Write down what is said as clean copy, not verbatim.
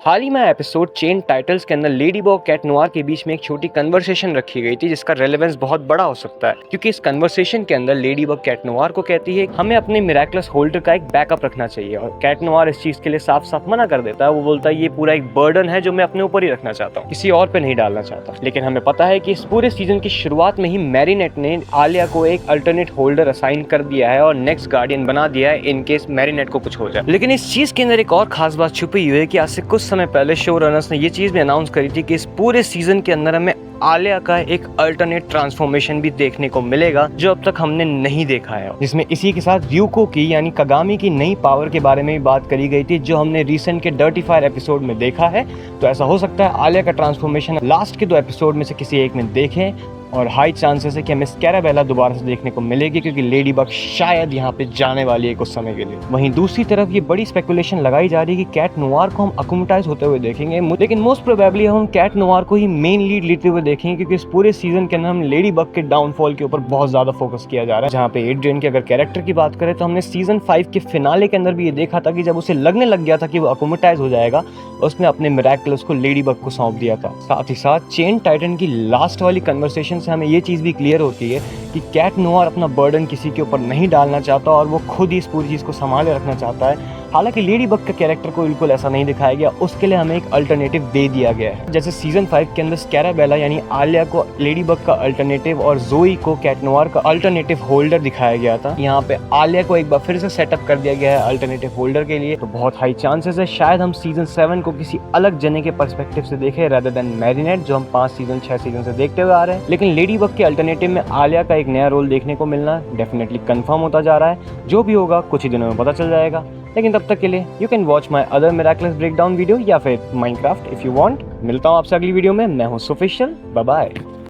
हाल ही में episode chain titles के अंदर लेडी बॉग कैट नोआर के बीच में एक छोटी कन्वर्सेशन रखी गई थी जिसका रेलेवेंस बहुत बड़ा हो सकता है, क्योंकि इस कन्वर्सेशन के अंदर लेडी बॉग कैट नोआर को कहती है हमें अपने मिराकुलस होल्डर का एक बैकअप रखना चाहिए, और कैट नोआर इस चीज के लिए साफ साफ मना कर देता है। वो बोलता है ये पूरा एक बर्डन है जो मैं अपने ऊपर ही रखना चाहता हूँ, किसी और पे नहीं डालना चाहता। लेकिन हमें पता है कि इस पूरे सीजन की शुरुआत में ही मैरिनेट ने आलिया को एक अल्टरनेट होल्डर असाइन कर दिया है और नेक्स्ट गार्डियन बना दिया है इन केस मैरिनेट को कुछ हो जाए। लेकिन इस चीज के अंदर एक और खास बात छुपी हुई है कि आज से कुछ समय पहले शो रनर्स ने ये चीज भी अनाउंस करी थी कि इस पूरे सीजन के अंदर हमें आलिया का एक अल्टरनेट ट्रांसफॉर्मेशन भी देखने को मिलेगा जो अब तक हमने नहीं देखा है, जिसमें इसी के साथ र्यूको की यानी कागामी की नई पावर के बारे में भी बात करी गई थी जो हमने रिसेंट के डर्टी फायर एपिसोड में देखा है। तो ऐसा हो सकता है आलिया का ट्रांसफॉर्मेशन लास्ट के 2 एपिसोड में से किसी एक में देखें, और हाई चांसेस है कि हमें स्कैराबेला दोबारा से देखने को मिलेगी क्योंकि लेडी बग शायद यहाँ पे जाने वाली है कुछ समय के लिए। वहीं दूसरी तरफ ये बड़ी स्पेकुलेशन लगाई जा रही है कि कैट नोआर को हम अकुमुटाइज होते हुए देखेंगे, लेकिन मोस्ट प्रोबेबली हम कैट नोआर को ही मेन लीड लेते हुए देखेंगे क्योंकि इस पूरे सीजन के अंदर हम लेडी बग के डाउनफॉल के ऊपर बहुत ज्यादा फोकस किया जा रहा है। जहाँ पे एड्रियन के अगर कैरेक्टर की बात करें तो हमने सीजन 5 के फिनाले के अंदर भी ये देखा था कि जब उसे लगने लग गया था कि वो अकुमुटाइज हो जाएगा, उसने अपने मिराकुलस को लेडी बग को सौंप दिया था। साथ ही साथ चेन टाइटन की लास्ट वाली कन्वर्सेशन से हमें ये चीज भी क्लियर होती है कि कैट नोआर अपना बर्डन किसी के ऊपर नहीं डालना चाहता और वो खुद ही इस पूरी चीज को संभाले रखना चाहता है। हालांकि लेडी बग का कैरेक्टर को बिल्कुल ऐसा नहीं दिखाया गया, उसके लिए हमें एक अल्टरनेटिव दे दिया गया है। जैसे सीजन 5 के अंदर स्कैराबेला यानी आलिया को लेडी बग का अल्टरनेटिव और जोई को कैट नोआर का अल्टरनेटिव होल्डर दिखाया गया था, यहाँ पे आलिया को एक बार फिर से सेटअप कर दिया गया है अल्टरनेटिव होल्डर के लिए। तो बहुत हाई चांसेस है शायद हम सीजन 7 को किसी अलग जने के पर्सपेक्टिव से देखें रादर देन मैरिनेट, जो हम 5 सीजन 6 सीजन से देखते हुए आ रहे हैं। लेकिन लेडी बग के अल्टरनेटिव में आलिया का एक नया रोल देखने को मिलना डेफिनेटली कंफर्म होता जा रहा है। जो भी होगा कुछ ही दिनों में पता चल जाएगा। लेकिन तब तक के लिए you can watch my other miraculous breakdown video या फिर माइनक्राफ्ट इफ यू वांट। मिलता हूँ आपसे अगली वीडियो में। मैं हूँ सुफिशियल, बाय बाय।